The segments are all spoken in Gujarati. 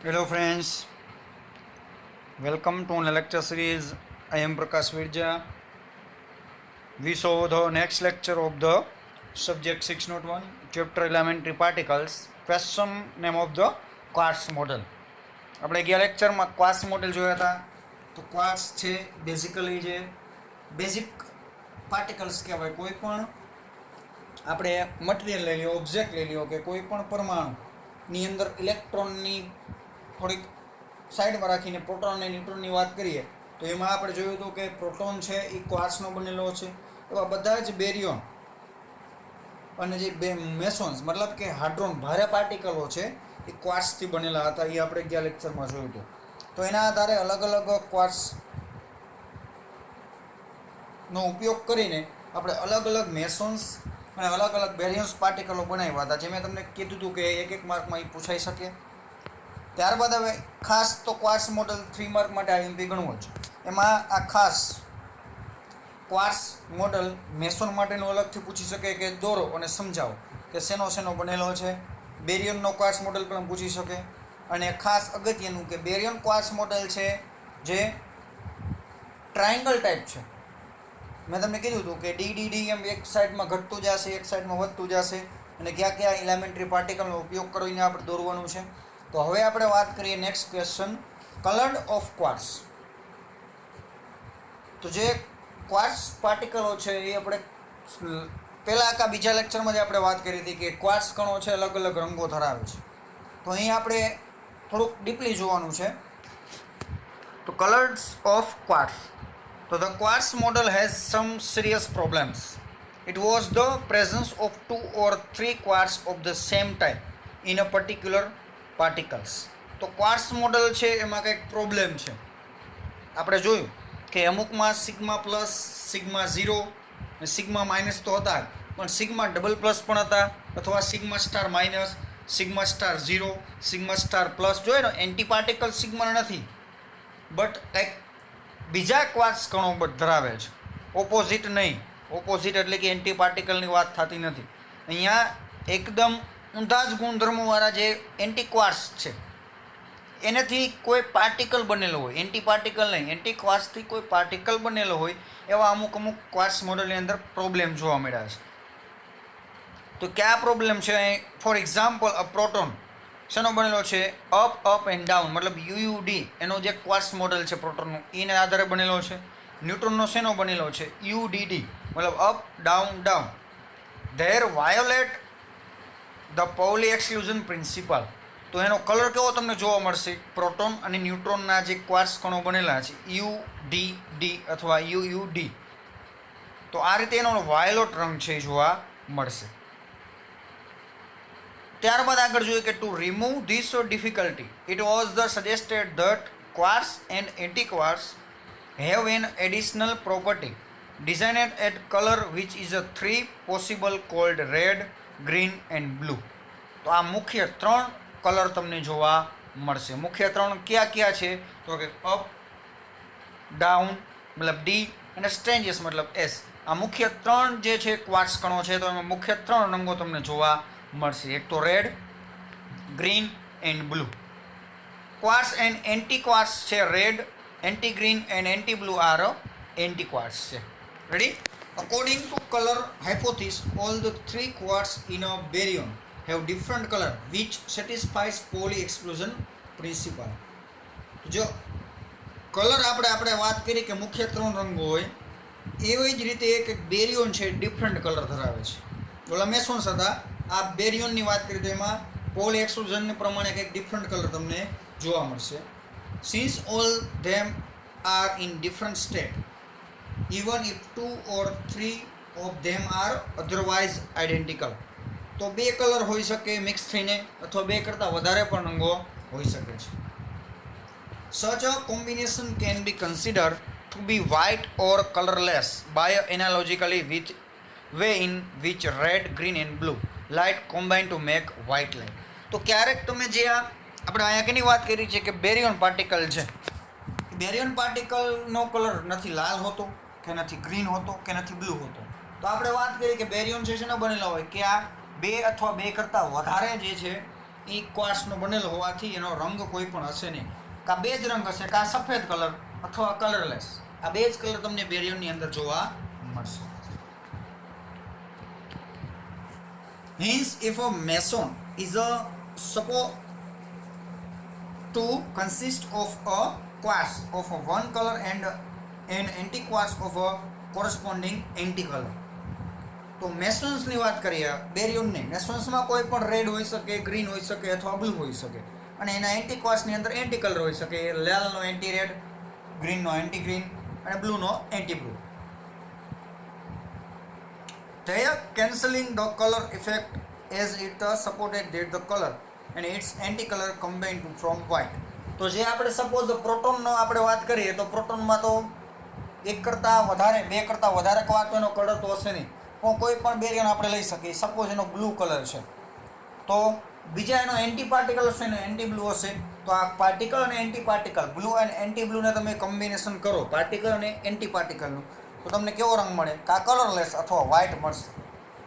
Hello friends, welcome to the lecture series. I am Prakash Virja. We saw the next lecture of the subject 601, chapter elementary particles. Question name of the quartz model. આપણે ગયા લેક્ચરમાં ક્વાર્ટસ મોડેલ જોયા હતા. તો ક્વાર્ટસ છે બેઝિકલી જે બેઝિક પાર્ટિકલ્સ કહેવાય. કોઈ પણ આપણે મટીરિયલ લઈ લ્યો, ઓબ્જેક્ટ લઈ લ્યો કે કોઈ પણ પરમાણુની અંદર ઇલેક્ટ્રોનની થોડીક સાઈડમાં રાખીને પ્રોટોન અને ન્યુટ્રોનની વાત કરીએ તો એમાં આપણે જોયું હતું કે પ્રોટોન છે એ ક્વાર્ટ્સનો બનેલો છે. એવા બધા જ બેરિયોન અને જે બે મેસોન્સ મતલબ કે હાઇડ્રોન ભારે પાર્ટિકલો છે એ ક્વાર્ટ્સથી બનેલા હતા. એ આપણે ગયા લેક્ચરમાં જોયું હતું. તો એના આધારે અલગ અલગ ક્વાર્ટ્સનો ઉપયોગ કરીને આપણે અલગ અલગ મેસોન્સ અને અલગ અલગ બેરિયન્સ પાર્ટિકલો બનાવ્યા હતા. જે મેં તમને કીધું હતું કે એક એક માર્કમાં એ પૂછાઈ શકે. ત્યારબાદ હવે ખાસ તો ક્વાર્ટસ મોડલ 3 માર્ક માટે આઈએમપી ગણવો છે. એમાં આ ખાસ ક્વાર્ટસ મોડલ મેસોન માટેનું અલગથી પૂછી શકે કે દોરો અને સમજાવો કે શેનો બનેલો છે. બેરિયનનો ક્વાર્ટસ મોડલ પણ પૂછી શકે. અને ખાસ અગત્યનું કે બેરિયન ક્વાર્ટસ મોડલ છે જે ટ્રાયંગલ ટાઈપ છે. મેં તમને કીધું હતું કે ડી એમ એક સાઈડમાં ઘટતું જશે, એક સાઈડમાં વધતું જશે અને ક્યાં ક્યાં એલિમેન્ટરી પાર્ટિકલનો ઉપયોગ કરીને આપણે દોરવાનું છે. તો હવે આપણે વાત કરીએ next question, coloured of quarks. તો જે ક્વાર્ટસ પાર્ટિકલો છે એ આપણે પહેલાં બીજા લેક્ચરમાં જ આપણે વાત કરી હતી કે ક્વાર્ટસ કણો છે અલગ અલગ રંગો ધરાવે છે. તો અહીં આપણે થોડુંક ડીપલી જોવાનું છે. તો કલર્સ ઓફ ક્વાર્ટસ. તો the quarks model has some serious problems. It was the presence of 2 or 3 quarks of the same type in a particular particles. તો ક્વાર્ટસ મોડલ છે એમાં કંઈક પ્રોબ્લેમ છે. આપણે જોયું કે અમુકમાં sigma plus, sigma zero, sigma minus તો હતા જ, પણ સિગ્મા ડબલ પ્લસ પણ હતા, અથવા sigma star minus, sigma star zero, sigma star plus. જોયો ને, એન્ટી પાર્ટિકલ સિગ્મા નથી, બટ કંઈક બીજા ક્વાર્ટસ કણો ધરાવે છે, ઓપોઝિટ નહીં. ઓપોઝિટ એટલે કે એન્ટી પાર્ટિકલની વાત થતી નથી. અહીંયા એકદમ ઊંધા જ ગુણધર્મોવાળા જે એન્ટી ક્વાર્ટસ છે એનાથી કોઈ પાર્ટિકલ બનેલો હોય, એન્ટી પાર્ટિકલ નહીં, એન્ટી ક્વાર્ટસથી કોઈ પાર્ટિકલ બનેલો હોય એવા અમુક ક્વાર્ટસ મોડલની અંદર પ્રોબ્લેમ જોવા મળ્યા છે. તો કયા પ્રોબ્લેમ છે? ફોર એક્ઝામ્પલ, અ પ્રોટોન શેનો બનેલો છે? અપ એન્ડ ડાઉન, મતલબ યુયુડી એનો જે ક્વાર્ટસ મોડલ છે પ્રોટોનનું એના આધારે બનેલો છે. ન્યુટ્રોનનો શેનો બનેલો છે? યુડીડી, મતલબ up down down. There violet the Pauli exclusion principal. તો એનો કલર કેવો તમને જોવા મળશે? પ્રોટોન અને ન્યુટ્રોનના જે ક્વાર્ટસ કણો બનેલા છે યુડીડી અથવા યુયુડી, તો આ રીતે એનો વાયોલેટ રંગ છે જોવા મળશે. ત્યારબાદ આગળ જોઈએ કે to remove this difficulty it was the suggested that quarks and anti quarks have an additional property designed at color which is a 3 possible called red, green and blue. તો આ મુખ્ય 3 કલર તમને જોવા મળશે. મુખ્ય 3 કયા છે? તો કે અપ, ડાઉન મતલબ ડી અને સ્ટ્રેન્જિયસ મતલબ એસ. આ મુખ્ય 3 જે છે ક્વાર્ટસ કણો છે, તો એમાં મુખ્ય 3 રંગો તમને જોવા મળશે. એક તો red, green and blue. Quarks and anti quarks છે red, anti-green and anti-blue are anti-quarks. Ready? According to color hypothesis, all the 3 quarks in a baryon have different color which satisfies Pauli exclusion principle. જો કલર આપણે વાત કરી કે મુખ્ય 3 રંગો હોય, એવી જ રીતે એક બેરિયોન છે ડિફરન્ટ કલર ધરાવે છે. ઓલા મેસોન્સ હતા, આ બેરિયોનની વાત કરી તો એમાં પોલી એક્સક્લુઝન પ્રમાણે કંઈક ડિફરન્ટ કલર તમને જોવા મળશે. Since all them are in different state, even if 2 or 3 of them are otherwise identical. તો 2 કલર હોઈ શકે મિક્સ થઈને, અથવા 2 કરતાં વધારે પણ રંગો હોઈ શકે છે. Such a combination can be considered to be white or colorless by analogically with way in which red, green and blue light combine to make white light. તો ક્યારેક તમે જે આપણે અહીંયા કેની વાત કરી છે કે બેરિયોન પાર્ટિકલ છે, બેરિયોન પાર્ટિકલનો કલર નથી લાલ હોતો કે નથી ગ્રીન હોતો કે નથી બ્લુ હોતો. તો આપણે વાત કરી કે બેરિયોન છે શેના બનેલા હોય કે આ 2 અથવા 2 કરતાં વધારે જે છે એ ક્વાર્સનો બનેલો હોવાથી એનો રંગ કોઈ પણ હશે નહીં. કાં બે જ રંગ હશે, કાં સફેદ કલર અથવા કલરલેસ. આ બે જ કલર તમને બેરિયમની અંદર જોવા મળશે. Hence, if a mason is a supposed to consist of a quartz of a one color and an anti-quartz of a corresponding anti-color. તો મેસોન્સની વાત કરીએ, બેરિયમની. મેસોન્સમાં કોઈ પણ રેડ હોઈ શકે, ગ્રીન હોઈ શકે અથવા બ્લુ હોઈ શકે, અને એના એન્ટી ક્વાર્ટ્સની અંદર એન્ટી કલર હોઈ શકે. લાલનો એન્ટી રેડ, ગ્રીનનો એન્ટી ગ્રીન અને બ્લુનો anti blue. They are cancelling the color effect as it supported that the color and its anti-color combined from white. તો જે આપણે સપોઝ પ્રોટોનનો આપણે વાત કરીએ તો પ્રોટોનમાં તો એક કરતાં વધારે, બે કરતાં વધારે ક્વાર્ટનો કલર તો હશે નહીં. પણ કોઈ પણ બેરિયમ આપણે લઈ શકીએ. સપોઝ એનો બ્લુ કલર છે તો બીજા એનો એન્ટી પાર્ટિકલ હશે, એનો એન્ટી બ્લુ હશે. તો આ પાર્ટિકલ અને એન્ટી પાર્ટિકલ, બ્લુ અને એન્ટી બ્લુને તમે કોમ્બિનેશન કરો, પાર્ટિકલ અને એન્ટી પાર્ટિકલનું, તો તમને કેવો રંગ મળે? કાં કલરલેસ અથવા વ્હાઇટ મળશે.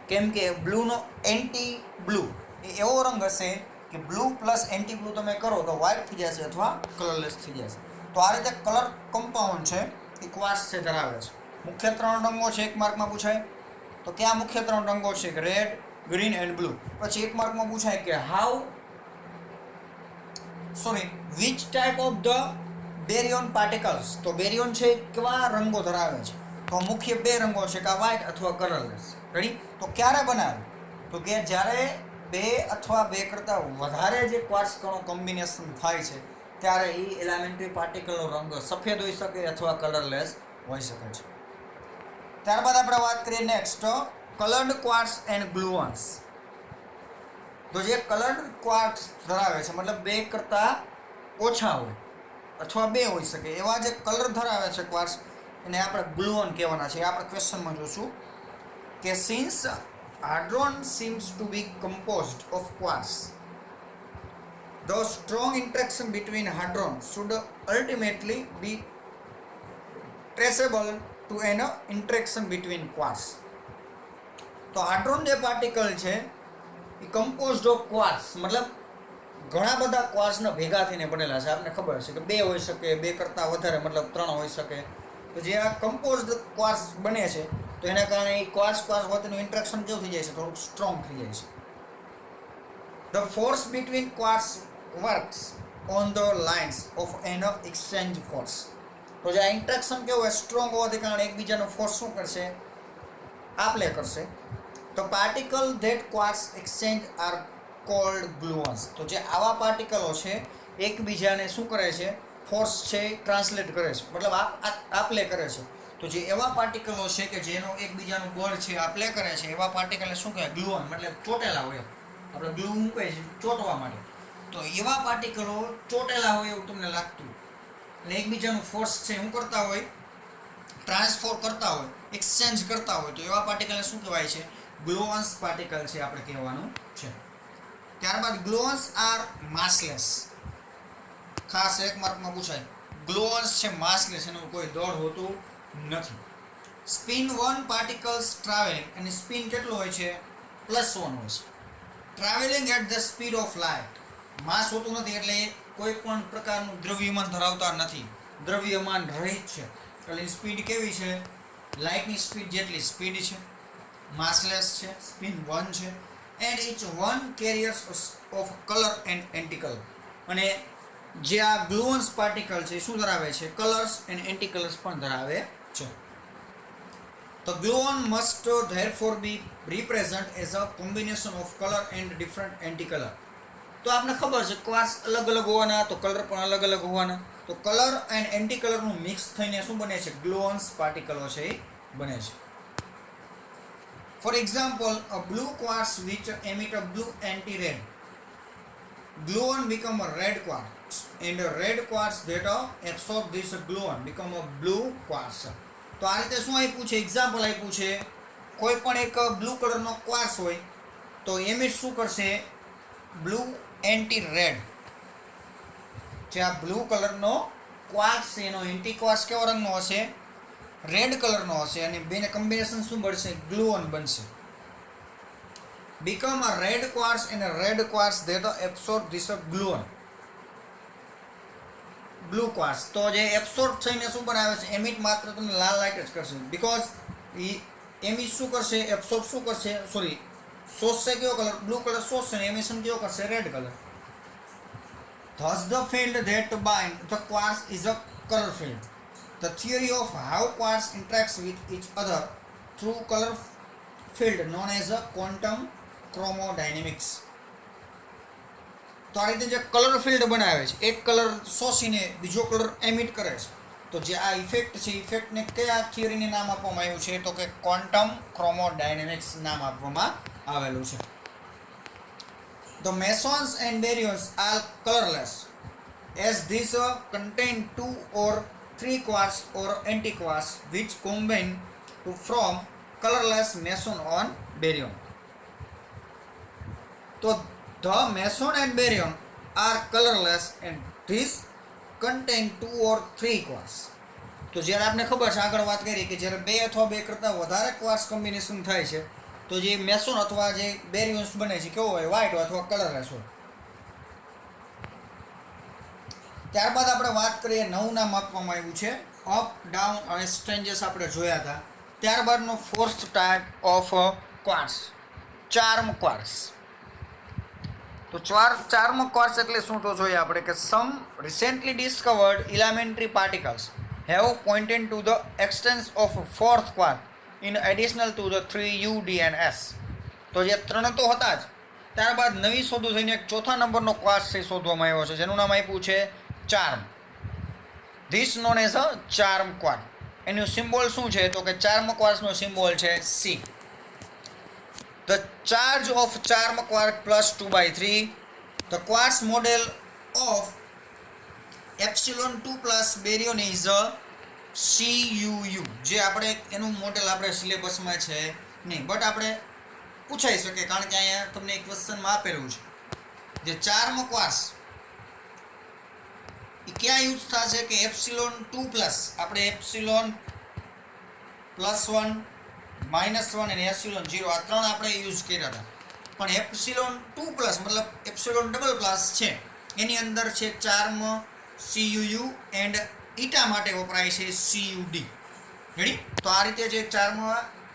કેમ કે બ્લુનો એન્ટી બ્લુ એ એવો રંગ હશે કે બ્લુ પ્લસ એન્ટી બ્લુ તમે કરો તો વ્હાઇટ થઈ જશે અથવા કલરલેસ થઈ જશે. તો આ રીતે કલર કમ્પાઉન્ડ છે એ ક્વાર્ટ્સ છે ધરાવે છે. મુખ્ય 3 રંગો છે, 1 માર્કમાં પૂછાય તો ક્યાં મુખ્ય 3 રંગો છે? Red, green and blue. પછી 1 માર્કમાં પૂછાય કે which type of the barium particles. તો બેરિયમ છે કેવા રંગો ધરાવે છે? તો મુખ્ય 2 રંગો છે, કાં વ્હાઇટ અથવા કલરલેસ. રેડી? તો ક્યારે બનાવે? તો કે જ્યારે 2 અથવા 2 કરતાં વધારે જે ક્વાર્ટ્સ કણો કોમ્બિનેશન થાય છે ત્યારે એ એલિમેન્ટરી પાર્ટિકલનો રંગ સફેદ હોઈ શકે અથવા કલરલેસ હોઈ શકે છે. ત્યારબાદ આપણે વાત કરીએ નેક્સ્ટ, કલર્ડ ક્વાર્ટ્સ એન્ડ ગ્લુઅન્સ. તો જે કલર્ડ ક્વાર્ટ્સ ધરાવે છે, મતલબ 2 કરતાં ઓછા હોય અથવા 2 હોઈ શકે એવા જે કલર ધરાવે છે ક્વાર્ટ્સ, એને આપણે ગ્લુઅન કહેવાના છે. આપણે ક્વેશ્ચનમાં જોશું કે since hadron seems to be composed of quartz, the strong interaction between hadron should ultimately be traceable to an interaction between quartz. તો hadron જે પાર્ટિકલ છે એ કમ્પોઝડ ઓફ ક્વાર્ટ્સ, મતલબ ઘણા બધા ક્વાર્ટ્સના ભેગા થઈને બનેલા છે. આપને ખબર છે કે 2 હોઈ શકે, 2 કરતાં વધારે મતલબ 3 હોઈ શકે. તો જે આ કમ્પોઝડ ક્વાર્ટ્સ બને છે તો એના કારણે એ ક્વાર્ટ્સ વચ્ચેનું ઇન્ટરેક્શન કેવું થઈ જાય છે? થોડુંક સ્ટ્રોંગ થઈ જાય છે. The force between quarks works on the lines of an exchange force. તો જે આ ઇન્ટરેક્શન કેવું હોય, સ્ટ્રોંગ હોવાથી કારણે એકબીજાનો ફોર્સ શું કરશે? આપલે કરશે. તો particle that quarks exchange are called gluons. તો જે આવા પાર્ટિકલો છે એકબીજાને શું કરે છે? ફોર્સ છે ટ્રાન્સલેટ કરે છે, મતલબ આપલે કરે છે. તો જે એવા પાર્ટિકલો છે કે જેનો એકબીજાનું બળ છે આપલે કરે છે, એવા પાર્ટિકલને શું કહેવાય? ગ્લુઅન. મતલબ ચોટેલા હોય. આપણે ગ્લુ મૂકીએ છીએ ચોંટવા માટે. તો એવા પાર્ટિકલો ચોટેલા હોય એવું તમને લાગતું, અને એકબીજાનું ફોર્સ છે શું કરતા હોય? ટ્રાન્સફોર કરતા હોય, એક્સચેન્જ કરતા હોય. તો એવા પાર્ટિકલને શું કહેવાય છે? ગ્લુઅન્સ પાર્ટિકલ છે આપણે કહેવાનું છે. ત્યારબાદ ગ્લુઅન્સ આર માસલેસ. ખાસ 1 માર્કમાં પૂછાય. ગ્લુઅન્સ છે માસલેસ, એનું કોઈ દળ હોતું નથી. સ્પિન 1 પાર્ટિકલ્સ ટ્રાવેલિંગ, અને સ્પિન કેટલું હોય છે? +1 હોય છે. Travelling at the speed of light. Mass હોતું નથી એટલે કોઈ પણ પ્રકારનું દ્રવ્યમાન ધરાવતા નથી, દ્રવ્યમાન રહિત છે. એટલે સ્પીડ કેવી છે? લાઇટની સ્પીડ જેટલી સ્પીડ છે. માસલેસ છે, સ્પિન 1 છે. And each 1 carriers of colour and anti colour. અને જે આ ગ્લુઅન્સ પાર્ટિકલ છે શું ધરાવે છે? કલર્સ એન્ડ એન્ટી કલર્સ પણ ધરાવે છે. તો gluon must therefore be represent as a combination of color and different anti-color. તો આપને ખબર છે ક્વાર્ટ્સ અલગ અલગ હોવાના, તો કલર પણ અલગ અલગ હોવાના. તો કલર એન્ડ એન્ટી કલરનું મિક્સ થઈને શું બને છે? ગ્લુઅન્સ પાર્ટિકલો છે એ બને છે. For example, a blue quartz which emit a blue anti-red gluon become a red quartz, and a red quartz that absorb this gluon become a blue quartz. તો આ રીતે શું આપ્યું છે? એક્ઝામ્પલ આપ્યું છે. કોઈ પણ એક બ્લુ કલરનો ક્વાર્ટ્સ હોય તો એમિટ શું કરશે? Blue anti red. જે આ બ્લુ કલરનો ક્વાર્ટ્સ છે એનો એન્ટી ક્વાર્ટ્સ કેવો રંગનો હશે? રેડ કલરનો હશે. અને બેને કોમ્બિનેશન શું બનશે? ગ્લુઓન બનશે. become a red quartz and a red quartz that absorb this gluon. Blue quarks તો જે એબ્સોર્બ થઈને શું બનાવે છે, એમિટ માત્ર તમને લાલ લાઇટ જ કરશે, બિકોઝ એમિટ શું કરશે, એબ્સોર્બ શું કરશે, સોરી શોષશે કયો કલર, બ્લુ કલર શોષશે ને એમિશન કયો કરશે, red colour. Thus the field that bind the quartz is a color field. The theory of how quartz interacts with each other through color field known as a quantum chromodynamics. તો આ રીતે જે કલર ફિલ્ડ બનાવે છે, એક કલર શોષીને બીજો કલર એમિટ કરે છે, તો જે આ ઇફેક્ટ છે, ઇફેક્ટને કયા થિયરીને નામ આપવામાં આવ્યું છે, તો કે ક્વોન્ટમ ક્રોમોડાયનેમિક્સ નામ આપવામાં આવેલું છે. The mesons and baryons are colorless as these contain 2 or 3 quartz or antiquartz which combine to form colorless meson on baryon. So the meson and baryon are colorless and these contain 2 or 3 quartz. તો જ્યારે આપણે ખબર છે, આગળ વાત કરી કે જ્યારે 2 અથવા 2 કરતાં વધારે ક્વાર્ટસ કોમ્બિનેશન થાય છે, તો જે મેસોન અથવા જે બેરિયોન્સ બને છે કેવો હોય, વ્હાઇટ અથવા કલરલેસ હોય. ત્યારબાદ આપણે વાત કરીએ, નવું નામ આપવામાં આવ્યું છે અપ, ડાઉન અને સ્ટ્રેન્જેસ આપણે જોયા હતા. ત્યારબાદનો fourth type of quarks, charm quarks. તો ચાર્મ ક્વાર્ટસ એટલે શું તો જોઈએ આપણે કે some recently discovered elementary particles have pointed to the existence of fourth quark in additional to the 3 U, D and S. તો જે 3 તો હતા જ, ત્યારબાદ નવી શોધો થઈને એક ચોથા નંબરનો ક્વાર્ટસ છે શોધવામાં આવ્યો છે, જેનું નામ આપ્યું છે charm. This known as a charm quark. એનું સિમ્બોલ શું છે, તો કે ચાર્મ ક્વાર્ટસનો સિમ્બોલ છે C. The charge of charm quartz plus 2/3. The quartz model of epsilon 2 plus baryon is a CUU. જે આપણે એનું મોડેલ આપણે સિલેબસમાં છે નહીં, બટ આપણે પૂછાઈ શકે, કારણ કે અહીંયા તમને એક ક્વેશ્ચનમાં આપેલું છે. જે ચાર્મ ક્વાર્ટસ એ ક્યાં યુઝ થશે કે એપ્સિલોન 2 પ્લસ, આપણે એપ્સિલોન +1 -1 અને એપ્સિલોન 0 આ 3 આપણે યુઝ કર્યા હતા, પણ એપ્સિલોન 2 પ્લસ મતલબ એપ્સિલોન ડબલ પ્લસ છે, એની અંદર છે ચાર્મ CUU એન્ડ ઈટા માટે વપરાય છે CUD. રેડી? તો આ રીતે જે ચાર્મ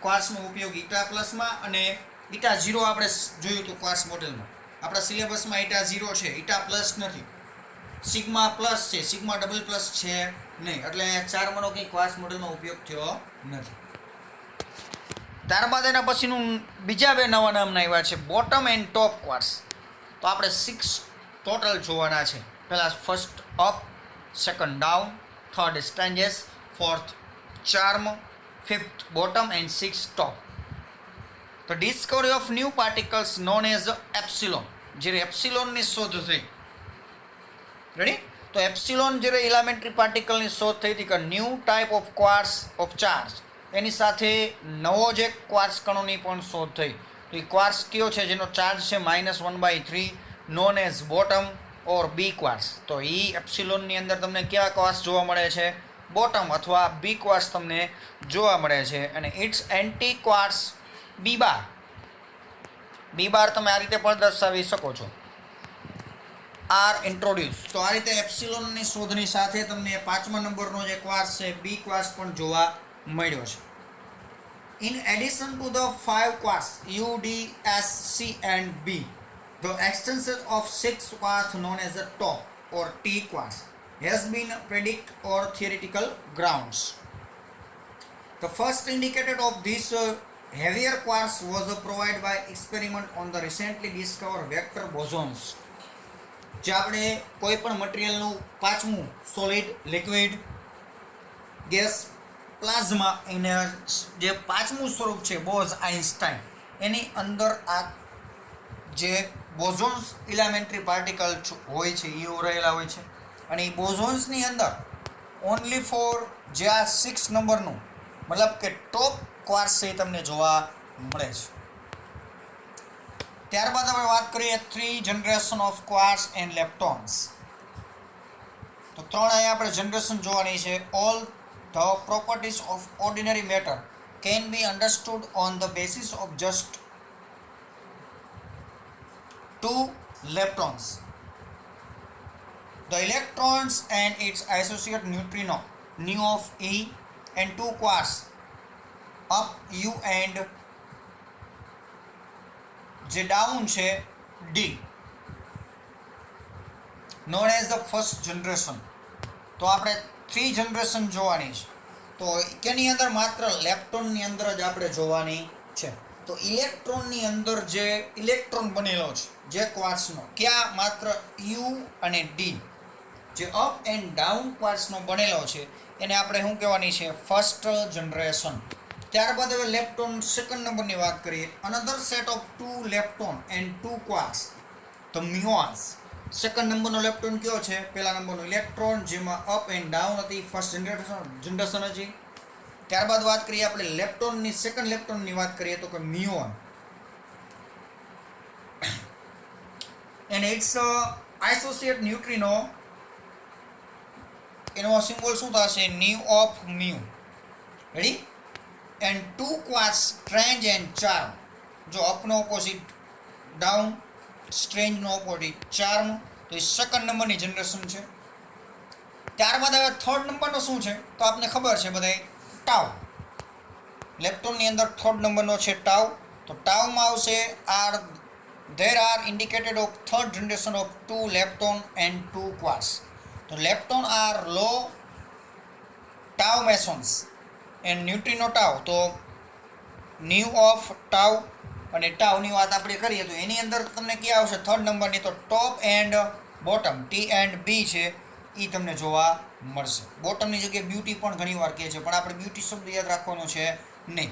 ક્વાર્ટસનો ઉપયોગ ઈટા પ્લસમાં અને ઈટા 0 આપણે જોયું હતું ક્વાર્ટસ મોડેલમાં. આપણા સિલેબસમાં ઈટા 0 છે, ઈટા પ્લસ નથી, સિગ્મા પ્લસ છે, સિગ્મા ડબલ પ્લસ છે નહીં, એટલે ચાર્મનો કંઈ ક્વાર્ટસ મોડેલનો ઉપયોગ થયો નથી. ત્યારબાદ એના પછીનું બીજા 2 નવા નામના આવ્યા છે બોટમ એન્ડ ટોપ ક્વાર્ટસ. તો આપણે 6 ટોટલ જોવાના છે. પહેલાં first up, second down, third stranges, fourth charm, fifth bottom and 6 top. The discovery of new particles known as epsilon. જ્યારે એપ્સિલોનની શોધ થઈ, રેડી? તો એપ્સિલોન જ્યારે એલિમેન્ટરી પાર્ટિકલની શોધ થઈ હતી કે new type of quarks of charge, એની સાથે નવો જે ક્વાર્ટસ કણોની પણ શોધ થઈ. તો એ ક્વાર્ટસ કયો છે જેનો ચાર્જ છે -1/3, નોન એઝ બોટમ ઓર બી ક્વાર્ટસ. તો એ એપ્સિલોનની અંદર તમને કેવા ક્વાર્ટસ જોવા મળે છે, બોટમ અથવા બી ક્વાર્ટસ તમને જોવા મળે છે. અને ઇટ્સ એન્ટી ક્વાર્ટસ બી બાર તમે આ રીતે પણ દર્શાવી શકો છો, આર ઇન્ટ્રોડ્યુસ. તો આ રીતે એપ્સિલોનની શોધની સાથે તમને 5મા નંબરનો જે ક્વાર્ટસ છે બી ક્વાર્ટસ પણ જોવા મળ્યો છે. In addition to the 5 quartz U, D, S, C and B, the extension of 6 quartz known as the top or T quartz has been predicted or theoretical grounds. The first indicator of this heavier quartz was provided by experiment on the recently discovered vector bosons. જે આપણે કોઈ પણ મટીરિયલનું 5મું સોલિડ, લિક્વિડ, ગેસ, પ્લાઝમા, એને જે 5મું સ્વરૂપ છે બોઝ આઇન્સ્ટાઇન, એની અંદર આ જે બોઝોન્સ એલિમેન્ટરી પાર્ટિકલ હોય છે એ રહેલા હોય છે. અને એ બોઝોન્સની અંદર ઓનલી ફોર જે આ 6 નંબરનું મતલબ કે ટોપ ક્વાર્ટસ છે એ તમને જોવા મળે છે. ત્યારબાદ આપણે વાત કરીએ 3 જનરેશન ઓફ ક્વાર્ટસ એન્ડ લેપ્ટોન્સ. તો 3 અહીંયા આપણે જનરેશન જોવાની છે. All the properties of ordinary matter can be understood on the basis of just 2 leptons. The electrons and its associate neutrino nu of E and 2 quarks up U and જે ડાઉન છે D, known as the first generation. તો આપણે 3 જનરેશન જોવાની છે. તો કેની અંદર માત્ર લેપ્ટોનની અંદર જ આપણે જોવાની છે. તો ઇલેક્ટ્રોનની અંદર જે ઇલેક્ટ્રોન બનેલો છે જે ક્વાર્ટ્સનો, ક્યાં માત્ર યુ અને ડી, જે અપ એન્ડ ડાઉન ક્વાર્ટ્સનો બનેલો છે એને આપણે શું કહેવાની છે? First generation. ત્યારબાદ હવે લેપ્ટોન સેકન્ડ નંબરની વાત કરીએ. Another set of 2 લેપ્ટોન and 2 quartz, તો મ્યુઓન્સ. સેકન્ડ નંબરનો લેપ્ટોન કયો છે? પહેલા નંબરનો ઇલેક્ટ્રોન, જેમાં અપ એન્ડ ડાઉન હતી, ફર્સ્ટ જનરેશન હતી. ત્યારબાદ વાત કરીએ આપણે લેપ્ટોનની, સેકન્ડ લેપ્ટોનની વાત કરીએ તો કે muon. And its associate neutrino, એનો સિમ્બોલ શું થશે? Nu of mu. Ready? And 2 quarks strange and charm. જો અપનો ઓપોઝિટ ડાઉન, સ્ટ્રેન્જનો ઓપોઝિટ ચાર્મ. તો એ સેકન્ડ નંબરની જનરેશન છે. ત્યારબાદ હવે થર્ડ નંબરનો શું છે? તો આપને ખબર છે બધાય, ટાઉ. લેપ્ટોનની અંદર થર્ડ નંબરનો છે ટાઉ. તો ટાઉમાં આવશે there are indicated of third generation of 2 lepton and 2 quarks. તો lepton are low tau mesons and neutrino tau. તો ન્યુ ઓફ ટાઉ અને ટાઉની વાત આપણે કરીએ તો એની અંદર તમને ક્યાં આવશે? થર્ડ નંબરની. તો top and bottom, T and B છે એ તમને જોવા મળશે. બોટમની જગ્યાએ બ્યુટી પણ ઘણી વાર કહે છે, પણ આપણે બ્યુટી શબ્દ યાદ રાખવાનો છે નહીં.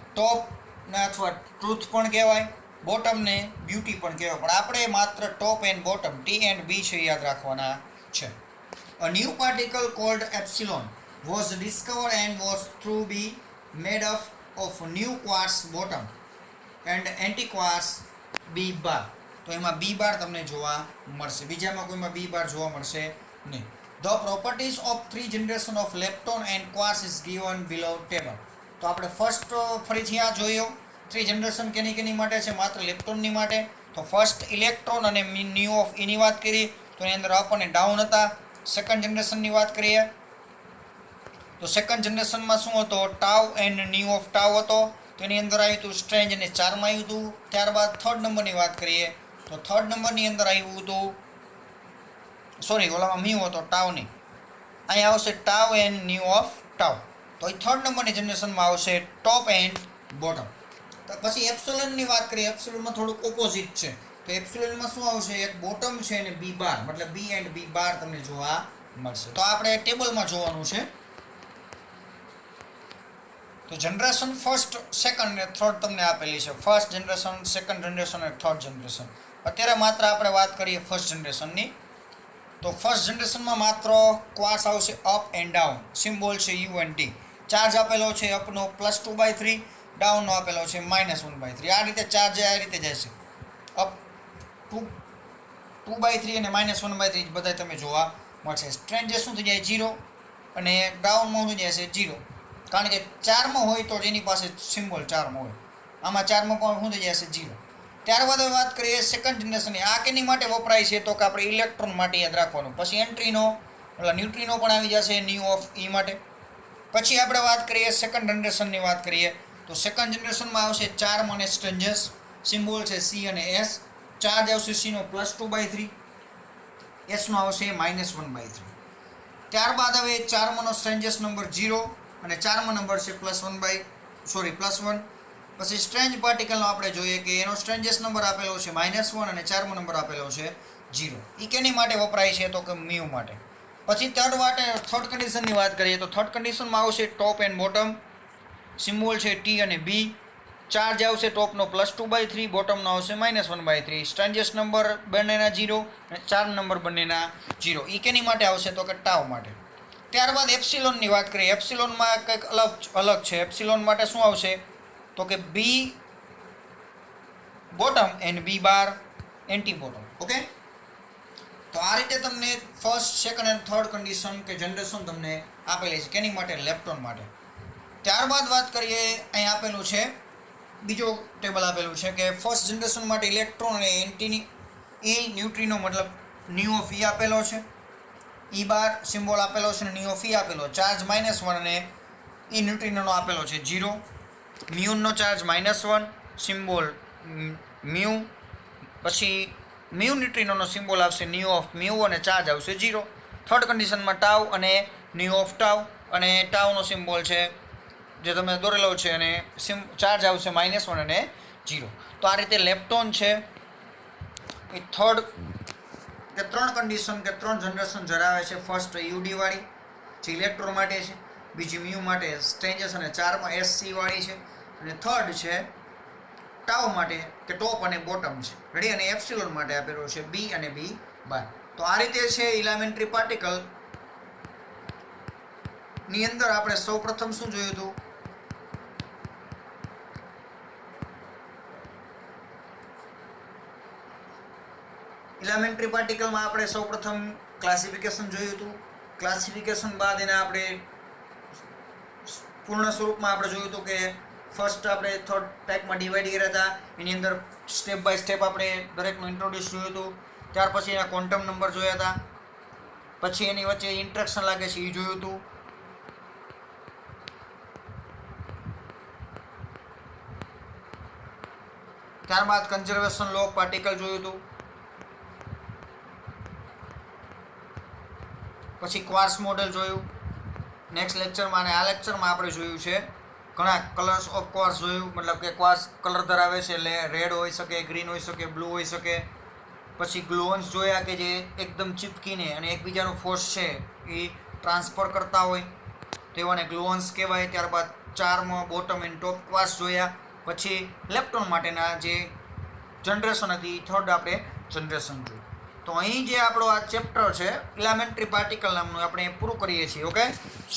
ટોપને અથવા ટ્રુથ પણ કહેવાય, બોટમને બ્યુટી પણ કહેવાય, પણ આપણે માત્ર top and bottom, T and B છે યાદ રાખવાના છે. A new particle called epsilon was discovered and was to be made up of new quartz bottom and antiquartz B bar. તો એમાં B bar તમને જોવા મળશે, બીજામાં કોઈમાં B bar જોવા મળશે નહીં. The properties of 3 generation of lepton and quartz is given below table. તો આપણે ફર્સ્ટ ફરીથી આ જોયો. 3 જનરેશન કેની માટે છે? માત્ર લેપ્ટોનની માટે. તો ફર્સ્ટ ઇલેક્ટ્રોન અને ન્યુ ઓફ એની વાત કરી, તો એની અંદર અપ અને ડાઉન હતા. સેકન્ડ જનરેશનની વાત કરીએ તો સેકન્ડ જનરેશનમાં શું હતો? Tau and new of tau હતો. તો એની અંદર આવ્યું હતું સ્ટ્રેન્જ અને ચારમાં આવ્યું હતું. ત્યારબાદ થર્ડ નંબરની વાત કરીએ તો થર્ડ નંબરની અંદર આવ્યું હતું, સોરી ઓલામાં મ્યુ હતો ટાઉની, અહીંયા આવશે tau and new of tau. તો એ થર્ડ નંબરની જનરેશનમાં આવશે ટોપ એન્ડ બોટમ. તો પછી એપ્સિલોનની વાત કરીએ. એપ્સિલોનમાં થોડુંક ઓપોઝિટ છે. તો એપ્સિલોનમાં શું આવશે? એક બોટમ છે અને બી બાર, મતલબ બી એન્ડ બી બાર તમને જોવા મળશે. તો આપણે ટેબલમાં જોવાનું છે. તો જનરેશન ફર્સ્ટ, સેકન્ડ અને થર્ડ તમને આપેલી છે. ફર્સ્ટ જનરેશન, સેકન્ડ જનરેશન અને થર્ડ જનરેશન. અત્યારે માત્ર આપણે વાત કરીએ ફર્સ્ટ જનરેશનની. તો ફર્સ્ટ જનરેશનમાં માત્ર ક્વાર્ટ્સ આવશે અપ એન્ડ ડાઉન, સિમ્બોલ છે યુ એન્ડ ડી. ચાર્જ આપેલો છે અપનો +2/3, ડાઉનનો આપેલો છે -1/3. આ રીતે ચાર્જ આ રીતે જાય છે. અપ 2/3 અને -1/3 બધા તમે જોવા મળશે. સ્ટ્રેન્જ શું થઈ જાય? 0 અને ડાઉનમાં શું જાય છે? 0. કારણ કે ચારમાં હોય તો જેની પાસે સિમ્બોલ ચારમાં હોય, આમાં ચારમાં પણ શું થઈ જાય છે? 0. ત્યારબાદ વાત કરીએ સેકન્ડ જનરેશનની. આ કેની માટે વપરાય છે? તો કે આપણે ઇલેક્ટ્રોન માટે યાદ રાખવાનું. પછી એન્ટ્રીનો, એટલે ન્યુટ્રીનો પણ આવી જશે ન્યુ ઓફ ઈ માટે. પછી આપણે વાત કરીએ સેકન્ડ જનરેશનની વાત કરીએ તો સેકન્ડ જનરેશનમાં આવશે ચાર્મ અને સ્ટ્રેન્જેસ, સિમ્બોલ છે સી અને એસ. ચાર્જ આવશે સીનો +2/3, એસનો આવશે -1/3. ત્યારબાદ હવે ચાર્મનો સ્ટ્રેન્જેસ નંબર 0 અને ચાર્મ નંબર છે +1. પછી સ્ટ્રેન્જ પાર્ટિકલનો આપણે જોઈએ કે એનો સ્ટ્રેન્જેસ નંબર આપેલો છે -1 અને ચાર્મ નંબર આપેલો છે 0. એ કેની માટે વપરાય છે? તો કે મ્યુ માટે. પછી થર્ડ કન્ડિશનની વાત કરીએ તો થર્ડ કન્ડિશનમાં આવશે ટોપ એન્ડ બોટમ, સિમ્બોલ છે ટી અને બી. ચાર્જ આવશે ટોપનો +2/3, બોટમનો આવશે -1/3. સ્ટ્રેન્જેસ નંબર બંનેના 0 અને ચાર્મ નંબર બંનેના 0. એ કેની માટે આવશે? તો કે ટાઉ માટે. ત્યારબાદ એપ્સિલોનની વાત કરીએ. એપ્સિલોનમાં કંઈક અલગ છે. એપ્સિલોન માટે શું આવશે? તો કે B bottom and B bar anti bottom. Okay, તો આ રીતે તમને first, second and third condition કે જનરેશન તમને આપેલી છે. કેની માટે? લેપ્ટોન માટે. ત્યારબાદ વાત કરીએ, અહીં આપેલું છે બીજો ટેબલ આપેલું છે કે ફર્સ્ટ જનરેશન માટે ઇલેક્ટ્રોન અને E ન્યુટ્રિનો મતલબ ન્યુ ઓફ E આપેલો છે, E બાર સિમ્બોલ આપેલો છે, ન્યુ ઓફ E આપેલો, ચાર્જ -1 અને E ન્યુટ્રિનોનો આપેલો છે 0. મ્યુનો ચાર્જ -1 સિમ્બોલ મ્યુ, પછી મ્યુ ન્યુટ્રિનોનો સિમ્બોલ આવશે ન્યુ ઓફ મ્યુ અને ચાર્જ આવશે 0. થર્ડ કન્ડિશનમાં ટાઉ અને ન્યુ ઓફ ટાઉ અને ટાઉનો સિમ્બોલ છે જે તમે દોરેલો છે અને ચાર્જ આવશે -1 અને 0. તો આ રીતે લેપ્ટોન છે એ થર્ડ કે 3 કન્ડિશન કે 3 જનરેશન ધરાવે છે. ફર્સ્ટ યુડી વાળી જે ઇલેક્ટ્રોન માટે છે, બીજી મ્યુ માટે સ્ટ્રેન્જસ અને 4માં એસસી વાળી છે, અને થર્ડ છે ટાઉ માટે કે ટોપ અને બોટમ છે રેડી, અને એપ્સિલોન માટે આપેલો છે બી અને બી બાર. તો આ રીતે છે ઇલેમેન્ટરી પાર્ટિકલ ની અંદર આપણે સૌપ્રથમ શું જોયું હતું, ઇલેમેન્ટરી પાર્ટિકલમાં આપણે સૌપ્રથમ ક્લાસિફિકેશન જોયું હતું. ક્લાસિફિકેશન બાદ એને આપણે પૂર્ણ સ્વરૂપમાં આપણે જોયું હતું કે ફર્સ્ટ આપણે થર્ડ ટાઈપમાં ડિવાઈડ કર્યા હતા. એની અંદર સ્ટેપ બાય સ્ટેપ આપણે દરેકનું ઇન્ટ્રોડ્યુસ જોયું હતું. ત્યાર પછી એના ક્વોન્ટમ નંબર જોયા હતા, પછી એની વચ્ચે ઇન્ટરેક્શન લાગે છે એ જોયું હતું. ત્યારબાદ કન્ઝર્વેશન લો ઓફ પાર્ટિકલ જોયું હતું. પછી ક્વાર્સ મોડેલ જોયું નેક્સ્ટ લેક્ચરમાં, અને આ લેક્ચરમાં આપણે જોયું છે ઘણા કલર્સ ઓફ ક્વાર્સ જોયું, મતલબ કે ક્વાર્સ કલર ધરાવે છે એટલે રેડ હોઈ શકે, ગ્રીન હોઈ શકે, બ્લુ હોઈ શકે. પછી ગ્લુઓન્સ જોયા કે જે એકદમ ચીપકીને અને એકબીજાનું ફોર્સ છે એ ટ્રાન્સફર કરતા હોય તેવાને ગ્લુઓન્સ કહેવાય. ત્યારબાદ 4માં બોટમ એન્ડ ટોપ ક્વાર્સ જોયા. પછી લેપ્ટોન માટેના જે જનરેશન હતી થર્ડ આપણે જનરેશન જોયું. તો અહીં જે આપણો આ ચેપ્ટર છે ઇલેમેન્ટરી પાર્ટિકલ નામનું આપણે પૂરું કરીએ છીએ. Okay,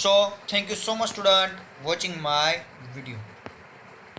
so thank you so much student watching my video.